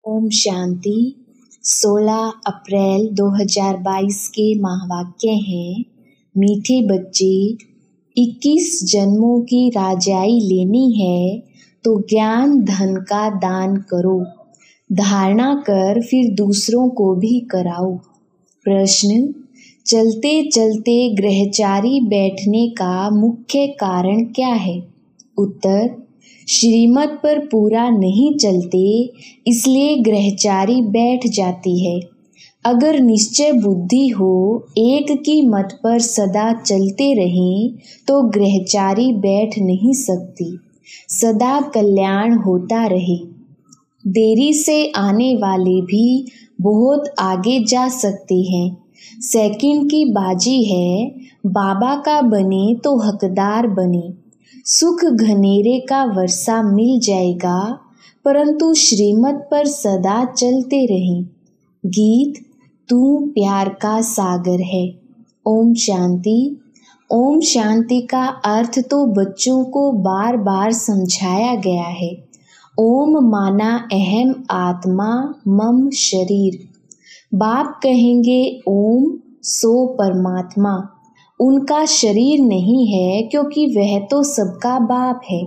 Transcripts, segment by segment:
ओम शांति। 16 अप्रैल 2022 के महावाक्य हैं, मीठे बच्चे, 21 जन्मों की राजाई लेनी है तो ज्ञान धन का दान करो, धारणा कर फिर दूसरों को भी कराओ। प्रश्न, चलते चलते ग्रहचारी बैठने का मुख्य कारण क्या है? उत्तर, श्रीमत पर पूरा नहीं चलते इसलिए ग्रहचारी बैठ जाती है। अगर निश्चय बुद्धि हो, एक की मत पर सदा चलते रहें तो ग्रहचारी बैठ नहीं सकती, सदा कल्याण होता रहे। देरी से आने वाले भी बहुत आगे जा सकते हैं। सेकंड की बाजी है, बाबा का बने तो हकदार बने। सुख घनेरे का वर्षा मिल जाएगा, परंतु श्रीमत पर सदा चलते रहें। गीत, तू प्यार का सागर है। ओम शांति। ओम शांति का अर्थ तो बच्चों को बार बार समझाया गया है। ओम माना अहम आत्मा मम शरीर। बाप कहेंगे ओम सो परमात्मा। उनका शरीर नहीं है क्योंकि वह तो सबका बाप है।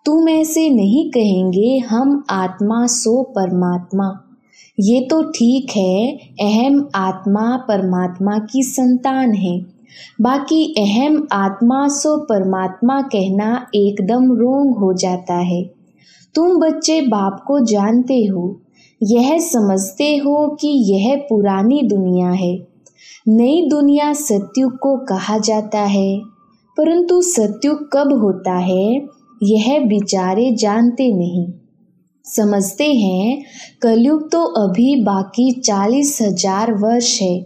तुम ऐसे नहीं कहेंगे हम आत्मा सो परमात्मा। ये तो ठीक है, अहम आत्मा परमात्मा की संतान है। बाकी अहम आत्मा सो परमात्मा कहना एकदम रोंग हो जाता है। तुम बच्चे बाप को जानते हो, यह समझते हो कि यह पुरानी दुनिया है। नई दुनिया सत्युग को कहा जाता है, परंतु सत्युग कब होता है यह बेचारे जानते नहीं। समझते हैं कलयुग तो अभी बाकी 40,000 वर्ष है।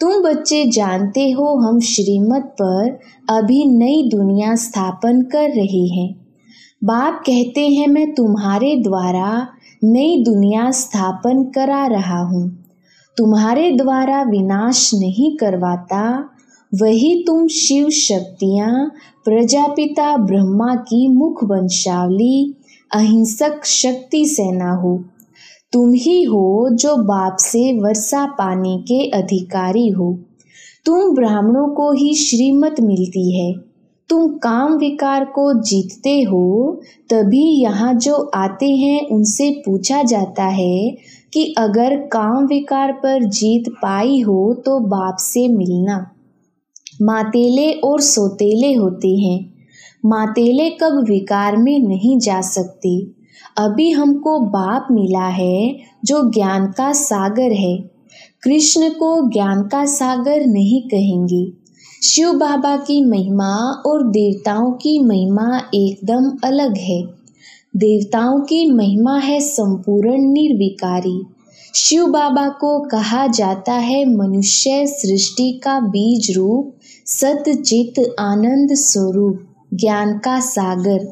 तुम बच्चे जानते हो हम श्रीमत पर अभी नई दुनिया स्थापन कर रहे हैं। बाप कहते हैं मैं तुम्हारे द्वारा नई दुनिया स्थापन करा रहा हूँ। तुम्हारे द्वारा विनाश नहीं करवाता, वही तुम शिव शक्तियाँ प्रजापिता ब्रह्मा की मुख वंशावली अहिंसक शक्ति सेना हो। तुम ही हो जो बाप से वर्षा पाने के अधिकारी हो। तुम ब्राह्मणों को ही श्रीमत मिलती है। तुम काम विकार को जीतते हो, तभी यहाँ जो आते हैं उनसे पूछा जाता है कि अगर काम विकार पर जीत पाई हो तो बाप से मिलना। मातेले और सोतेले होते हैं। मातेले कब विकार में नहीं जा सकते। अभी हमको बाप मिला है जो ज्ञान का सागर है। कृष्ण को ज्ञान का सागर नहीं कहेंगे। शिव बाबा की महिमा और देवताओं की महिमा एकदम अलग है। देवताओं की महिमा है संपूर्ण निर्विकारी। शिव बाबा को कहा जाता है मनुष्य सृष्टि का बीज रूप, सत चित आनंद स्वरूप, ज्ञान का सागर।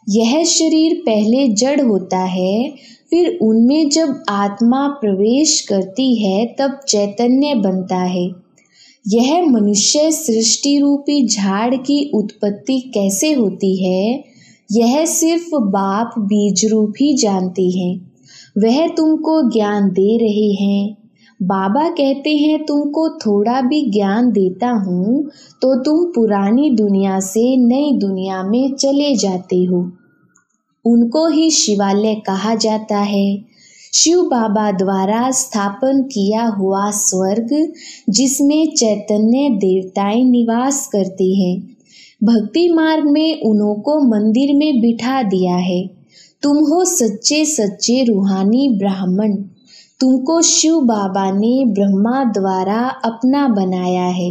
यह शरीर पहले जड़ होता है, फिर उनमें जब आत्मा प्रवेश करती है तब चैतन्य बनता है। यह मनुष्य सृष्टि रूपी झाड़ की उत्पत्ति कैसे होती है, यह सिर्फ बाप बीज रूप ही जानते हैं। वह तुमको ज्ञान दे रहे हैं। बाबा कहते हैं तुमको थोड़ा भी ज्ञान देता हूँ तो तुम पुरानी दुनिया से नई दुनिया में चले जाते हो। उनको ही शिवालय कहा जाता है। शिव बाबा द्वारा स्थापन किया हुआ स्वर्ग, जिसमें चैतन्य देवताएं निवास करते हैं। भक्ति मार्ग में उन्हों को मंदिर में बिठा दिया है। तुम हो सच्चे सच्चे रूहानी ब्राह्मण। तुमको शिव बाबा ने ब्रह्मा द्वारा अपना बनाया है।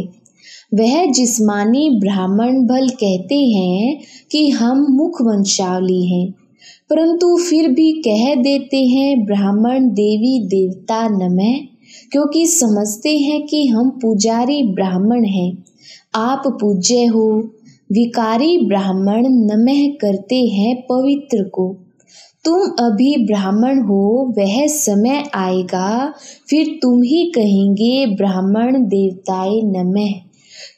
वह जिस्मानी ब्राह्मण भल कहते हैं कि हम मुख वंशावली हैं, परंतु फिर भी कह देते हैं ब्राह्मण देवी देवता नमः, क्योंकि समझते हैं कि हम पुजारी ब्राह्मण हैं। आप पूज्य हो। विकारी ब्राह्मण नमः करते हैं पवित्र को। तुम अभी ब्राह्मण हो, वह समय आएगा फिर तुम ही कहेंगे ब्राह्मण देवताए नमः,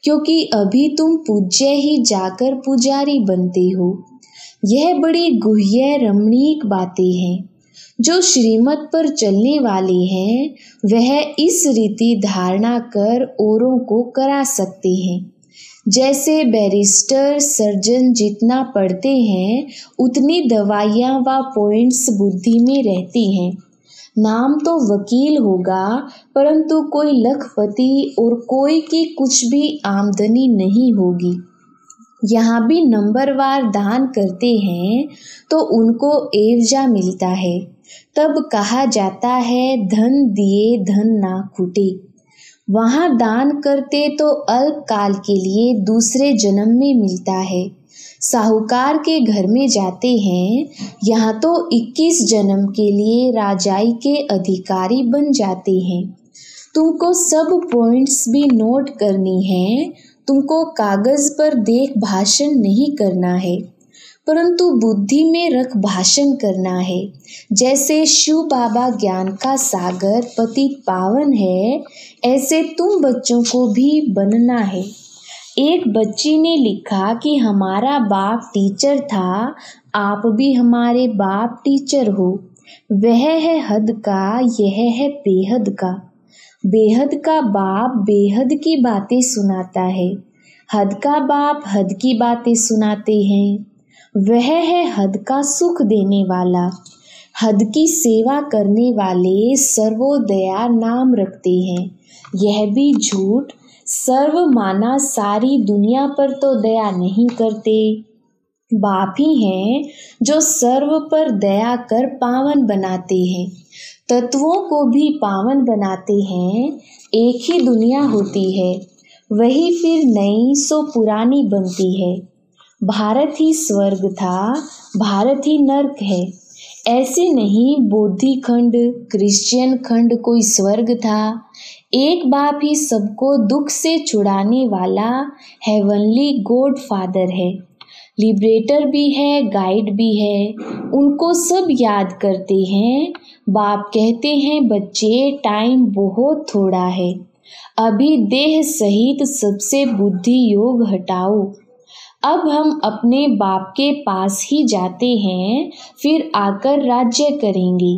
क्योंकि अभी तुम पूज्य ही जाकर पुजारी बनते हो। यह बड़ी गुह्य रमणीक बातें हैं। जो श्रीमत पर चलने वाले हैं वह इस रीति धारणा कर औरों को करा सकते हैं। जैसे बैरिस्टर सर्जन जितना पढ़ते हैं उतनी दवाइयाँ व पॉइंट्स बुद्धि में रहती हैं। नाम तो वकील होगा परंतु कोई लखपति और कोई की कुछ भी आमदनी नहीं होगी। यहाँ भी नंबरवार दान करते हैं तो उनको एवजा मिलता है। तब कहा जाता है धन दिए धन ना खूटे। वहाँ दान करते तो अल्प काल के लिए दूसरे जन्म में मिलता है। साहूकार के घर में जाते हैं, यहाँ तो 21 जन्म के लिए राजाई के अधिकारी बन जाते हैं। तुमको सब पॉइंट्स भी नोट करनी है। तुमको कागज पर देख भाषण नहीं करना है परंतु बुद्धि में रख भाषण करना है। जैसे शिव बाबा ज्ञान का सागर पतित पावन है, ऐसे तुम बच्चों को भी बनना है। एक बच्ची ने लिखा कि हमारा बाप टीचर था, आप भी हमारे बाप टीचर हो। वह है हद का, यह है बेहद का। बेहद का बाप बेहद की बातें सुनाता है, हद का बाप हद की बातें सुनाते हैं। वह है हद का सुख देने वाला। हद की सेवा करने वाले सर्वोदया नाम रखते हैं। यह भी झूठ। सर्व माना सारी दुनिया पर तो दया नहीं करते। बाप ही हैं जो सर्व पर दया कर पावन बनाते हैं, तत्वों को भी पावन बनाते हैं। एक ही दुनिया होती है, वही फिर नई सो पुरानी बनती है। भारत ही स्वर्ग था, भारत ही नर्क है। ऐसे नहीं बौद्धि खंड क्रिश्चियन खंड कोई स्वर्ग था। एक बाप ही सबको दुख से छुड़ाने वाला हेवनली गॉड फादर है। लिबरेटर भी है, गाइड भी है, उनको सब याद करते हैं। बाप कहते हैं बच्चे टाइम बहुत थोड़ा है, अभी देह सहित सबसे बुद्धि योग हटाओ। अब हम अपने बाप के पास ही जाते हैं, फिर आकर राज्य करेंगे।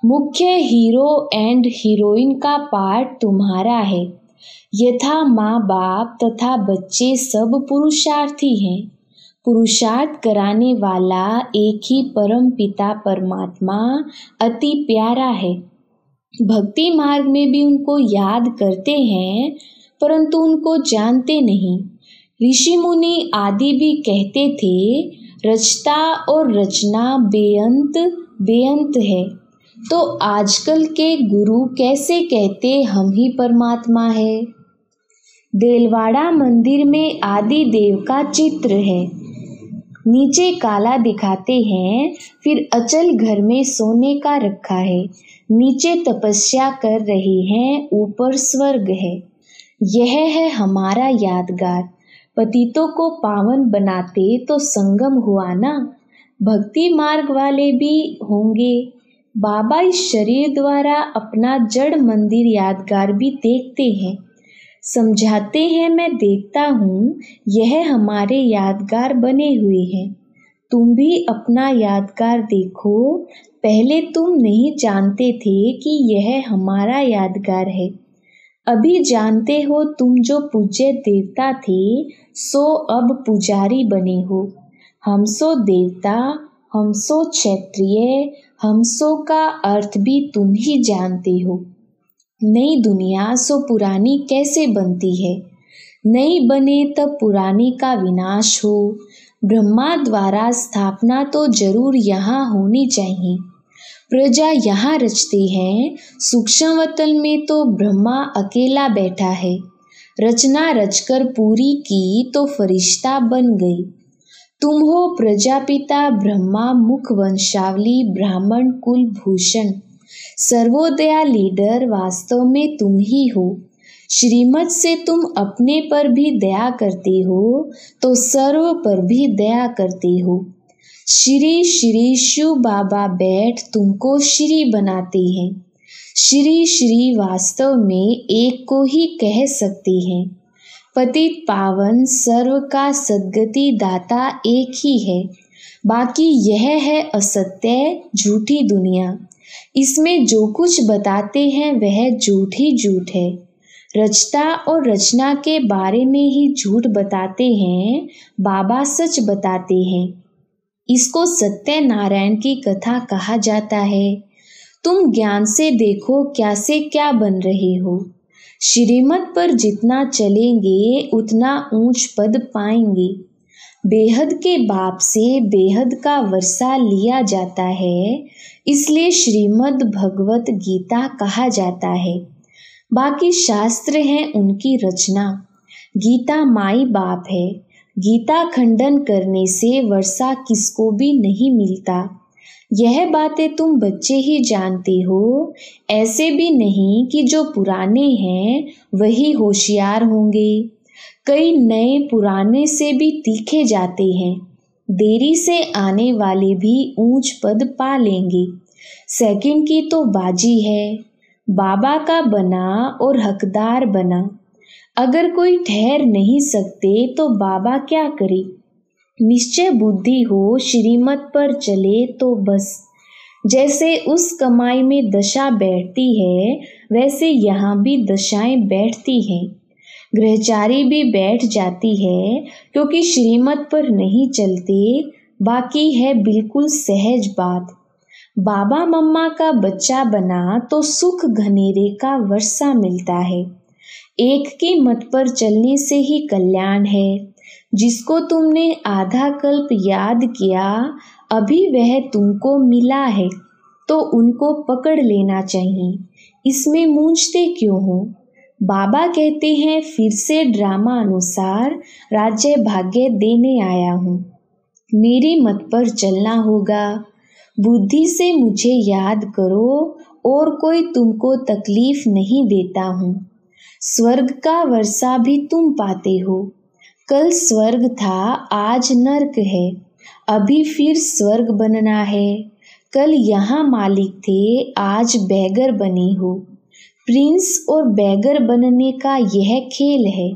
मुख्य हीरो एंड हीरोइन का पार्ट तुम्हारा है। यथा माँ बाप तथा बच्चे सब पुरुषार्थी हैं। पुरुषार्थ कराने वाला एक ही परम पिता परमात्मा अति प्यारा है। भक्ति मार्ग में भी उनको याद करते हैं परंतु उनको जानते नहीं। ऋषि मुनि आदि भी कहते थे रचता और रचना बेअंत बेअंत है, तो आजकल के गुरु कैसे कहते हम ही परमात्मा है। देलवाड़ा मंदिर में आदि देव का चित्र है। नीचे काला दिखाते हैं, फिर अचल घर में सोने का रखा है। नीचे तपस्या कर रहे हैं, ऊपर स्वर्ग है। यह है हमारा यादगार। पतितों को पावन बनाते तो संगम हुआ ना। भक्ति मार्ग वाले भी होंगे। बाबा इस शरीर द्वारा अपना जड़ मंदिर यादगार भी देखते हैं, समझाते हैं। मैं देखता हूँ यह हमारे यादगार बने हुए हैं। तुम भी अपना यादगार देखो। पहले तुम नहीं जानते थे कि यह हमारा यादगार है, अभी जानते हो। तुम जो पूज्य देवता थे सो अब पुजारी बने हो। हम सो देवता, हम सो क्षत्रिय, हम सो का अर्थ भी तुम ही जानते हो। नई दुनिया सो पुरानी कैसे बनती है। नई बने तब पुरानी का विनाश हो। ब्रह्मा द्वारा स्थापना तो जरूर यहाँ होनी चाहिए। प्रजा यहाँ रचते हैं, सूक्ष्म वतन में तो ब्रह्मा अकेला बैठा है। रचना रचकर पूरी की तो फरिश्ता बन गई। तुम हो प्रजापिता ब्रह्मा, मुख वंशावली ब्राह्मण कुल भूषण। सर्वोदया लीडर वास्तव में तुम ही हो। श्रीमत से तुम अपने पर भी दया करते हो तो सर्व पर भी दया करते हो। श्री श्री शिव बाबा बैठ तुमको श्री बनाते हैं। श्री श्री वास्तव में एक को ही कह सकते हैं। पतित पावन सर्व का सद्गति दाता एक ही है। बाकी यह है असत्य, झूठी दुनिया। इसमें जो कुछ बताते हैं वह झूठ ही झूठ है। रचता और रचना के बारे में ही झूठ बताते हैं, बाबा सच बताते हैं। इसको सत्यनारायण की कथा कहा जाता है। तुम ज्ञान से देखो क्या से क्या बन रहे हो। श्रीमत पर जितना चलेंगे उतना ऊंच पद पाएंगे। बेहद के बाप से बेहद का वर्षा लिया जाता है, इसलिए श्रीमद् भगवत गीता कहा जाता है। बाकी शास्त्र हैं उनकी रचना। गीता माई बाप है। गीता खंडन करने से वर्षा किसको भी नहीं मिलता। यह बातें तुम बच्चे ही जानते हो। ऐसे भी नहीं कि जो पुराने हैं वही होशियार होंगे। कई नए पुराने से भी तीखे जाते हैं। देरी से आने वाले भी ऊंच पद पा लेंगे। सेकंड की तो बाजी है। बाबा का बना और हकदार बना। अगर कोई ठहर नहीं सकते तो बाबा क्या करे। निश्चय बुद्धि हो, श्रीमत पर चले तो बस। जैसे उस कमाई में दशा बैठती है वैसे यहाँ भी दशाएं बैठती हैं। गृहचारी भी बैठ जाती है क्योंकि श्रीमत पर नहीं चलते। बाकी है बिल्कुल सहज बात। बाबा मम्मा का बच्चा बना तो सुख घनेरे का वर्षा मिलता है। एक की मत पर चलने से ही कल्याण है। जिसको तुमने आधा कल्प याद किया अभी वह तुमको मिला है तो उनको पकड़ लेना चाहिए। इसमें मूंझते क्यों हो। बाबा कहते हैं फिर से ड्रामा अनुसार राज्य भाग्य देने आया हूँ। मेरी मत पर चलना होगा। बुद्धि से मुझे याद करो और कोई तुमको तकलीफ नहीं देता हूँ। स्वर्ग का वर्षा भी तुम पाते हो। कल स्वर्ग था, आज नर्क है। अभी फिर स्वर्ग बनना है। कल यहाँ मालिक थे, आज बैगर बने हो। प्रिंस और बैगर बनने का यह खेल है।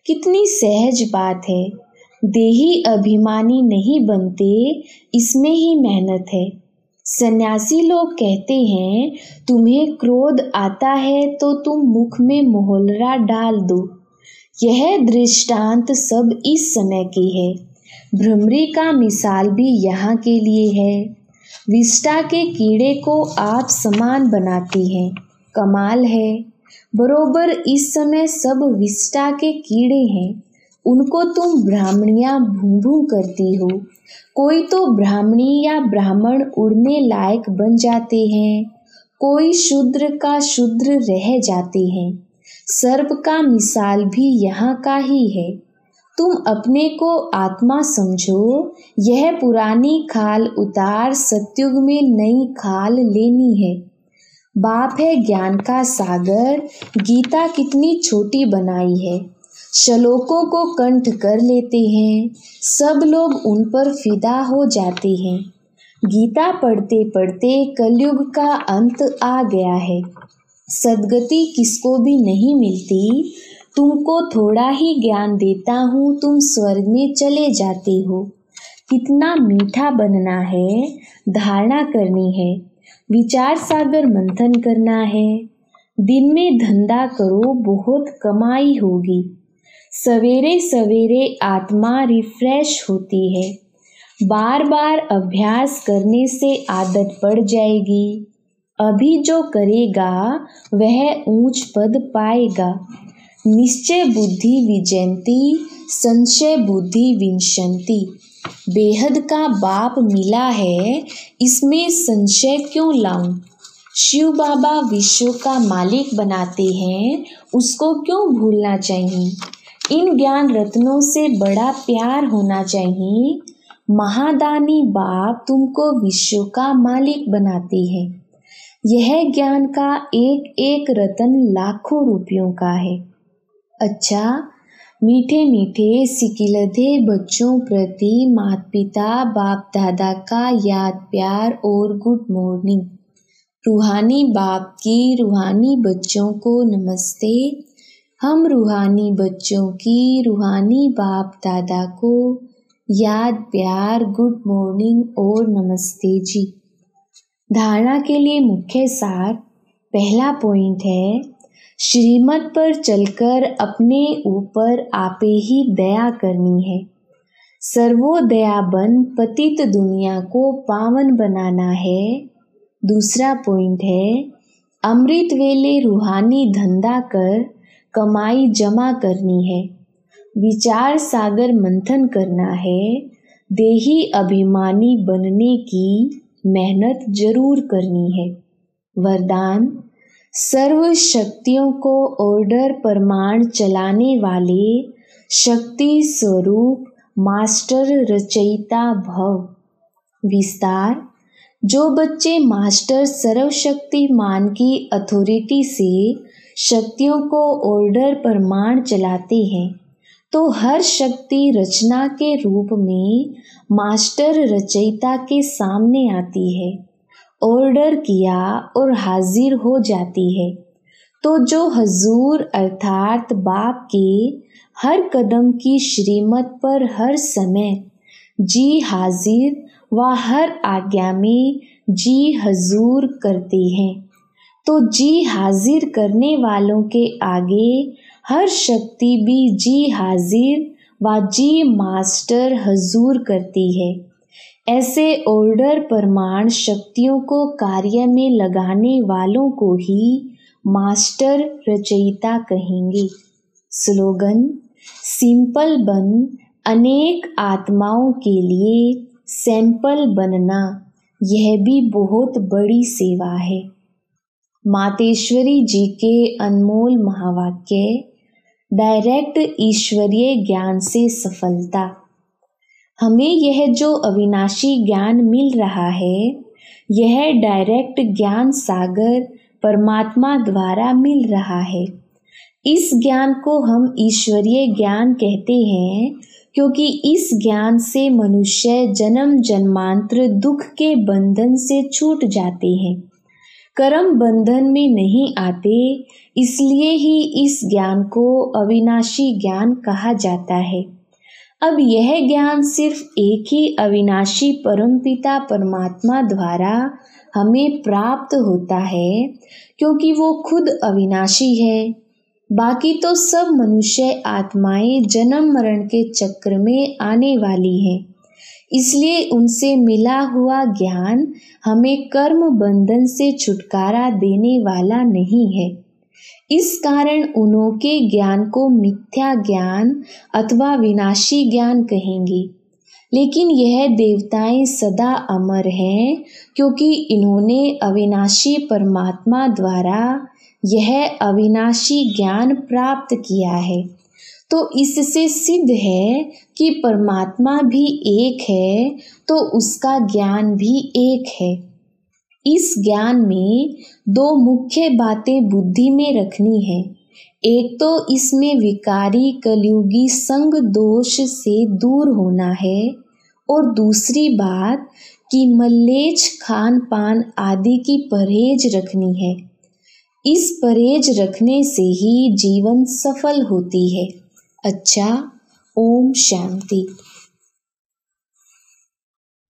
कितनी सहज बात है। देही अभिमानी नहीं बनते, इसमें ही मेहनत है। सन्यासी लोग कहते हैं तुम्हें क्रोध आता है तो तुम मुख में मोहलरा डाल दो। यह दृष्टांत सब इस समय के है। भ्रमरी का मिसाल भी यहाँ के लिए है। विष्टा के कीड़े को आप समान बनाती हैं। कमाल है। बरोबर इस समय सब विष्टा के कीड़े हैं। उनको तुम ब्राह्मणियाँ भूं भूं करती हो। कोई तो ब्राह्मणी या ब्राह्मण उड़ने लायक बन जाते हैं। कोई शूद्र का शूद्र रह जाते हैं। सर्प का मिसाल भी यहाँ का ही है। तुम अपने को आत्मा समझो। यह पुरानी खाल उतार सत्युग में नई खाल लेनी है। बाप है ज्ञान का सागर। गीता कितनी छोटी बनाई है। श्लोकों को कंठ कर लेते हैं। सब लोग उन पर फिदा हो जाते हैं। गीता पढ़ते पढ़ते कलयुग का अंत आ गया है। सद्गति किसको भी नहीं मिलती। तुमको थोड़ा ही ज्ञान देता हूँ, तुम स्वर्ग में चले जाते हो। कितना मीठा बनना है। धारणा करनी है। विचार सागर मंथन करना है। दिन में धंधा करो, बहुत कमाई होगी। सवेरे सवेरे आत्मा रिफ्रेश होती है। बार बार अभ्यास करने से आदत पड़ जाएगी। अभी जो करेगा वह ऊंच पद पाएगा। निश्चय बुद्धि विजयंती, संशय बुद्धि विंशंति। बेहद का बाप मिला है, इसमें संशय क्यों लाऊं। शिव बाबा विश्व का मालिक बनाते हैं, उसको क्यों भूलना चाहिए। इन ज्ञान रत्नों से बड़ा प्यार होना चाहिए। महादानी बाप तुमको विश्व का मालिक बनाते हैं। यह ज्ञान का एक एक रत्न लाखों रुपयों का है। अच्छा, मीठे मीठे सिकिलधे बच्चों प्रति माता पिता बाप दादा का याद प्यार और गुड मॉर्निंग। रूहानी बाप की रूहानी बच्चों को नमस्ते। हम रूहानी बच्चों की रूहानी बाप दादा को याद, प्यार, गुड मॉर्निंग और नमस्ते जी। धारणा के लिए मुख्य सार। पहला पॉइंट है, श्रीमत पर चलकर अपने ऊपर आपे ही दया करनी है। सर्वोदया बन पतित दुनिया को पावन बनाना है। दूसरा पॉइंट है, अमृत वेले रूहानी धंधा कर कमाई जमा करनी है। विचार सागर मंथन करना है। देही अभिमानी बनने की मेहनत जरूर करनी है। वरदान, सर्व शक्तियों को ऑर्डर प्रमाण चलाने वाले शक्ति स्वरूप मास्टर रचयिता भव। विस्तार, जो बच्चे मास्टर सर्वशक्तिमान की अथॉरिटी से शक्तियों को ऑर्डर प्रमाण चलाते हैं तो हर शक्ति रचना के रूप में मास्टर रचयिता के सामने आती है, ऑर्डर किया और हाजिर हो जाती है। तो जो हजूर अर्थात बाप के हर कदम की श्रीमत पर हर समय जी हाजिर व हर आज्ञा में जी हजूर करते हैं, तो जी हाजिर करने वालों के आगे हर शक्ति भी जी हाजिर व जी मास्टर हजूर करती है। ऐसे ऑर्डर प्रमाण शक्तियों को कार्य में लगाने वालों को ही मास्टर रचयिता कहेंगे। स्लोगन, सिंपल बन अनेक आत्माओं के लिए सैंपल बनना, यह भी बहुत बड़ी सेवा है। मातेश्वरी जी के अनमोल महावाक्य, डायरेक्ट ईश्वरीय ज्ञान से सफलता। हमें यह जो अविनाशी ज्ञान मिल रहा है, यह डायरेक्ट ज्ञान सागर परमात्मा द्वारा मिल रहा है। इस ज्ञान को हम ईश्वरीय ज्ञान कहते हैं क्योंकि इस ज्ञान से मनुष्य जन्म जन्मांतर दुख के बंधन से छूट जाते हैं, कर्म बंधन में नहीं आते। इसलिए ही इस ज्ञान को अविनाशी ज्ञान कहा जाता है। अब यह ज्ञान सिर्फ एक ही अविनाशी परमपिता परमात्मा द्वारा हमें प्राप्त होता है क्योंकि वो खुद अविनाशी है। बाकी तो सब मनुष्य आत्माएं जन्म मरण के चक्र में आने वाली हैं, इसलिए उनसे मिला हुआ ज्ञान हमें कर्म बंधन से छुटकारा देने वाला नहीं है। इस कारण उनके ज्ञान को मिथ्या ज्ञान अथवा विनाशी ज्ञान कहेंगे। लेकिन यह देवताएं सदा अमर हैं क्योंकि इन्होंने अविनाशी परमात्मा द्वारा यह अविनाशी ज्ञान प्राप्त किया है। तो इससे सिद्ध है कि परमात्मा भी एक है तो उसका ज्ञान भी एक है। इस ज्ञान में दो मुख्य बातें बुद्धि में रखनी है। एक तो इसमें विकारी कलयुगी संग दोष से दूर होना है और दूसरी बात कि मल्लेच खान पान आदि की परहेज रखनी है। इस परहेज रखने से ही जीवन सफल होती है। अच्छा, ओम शांति।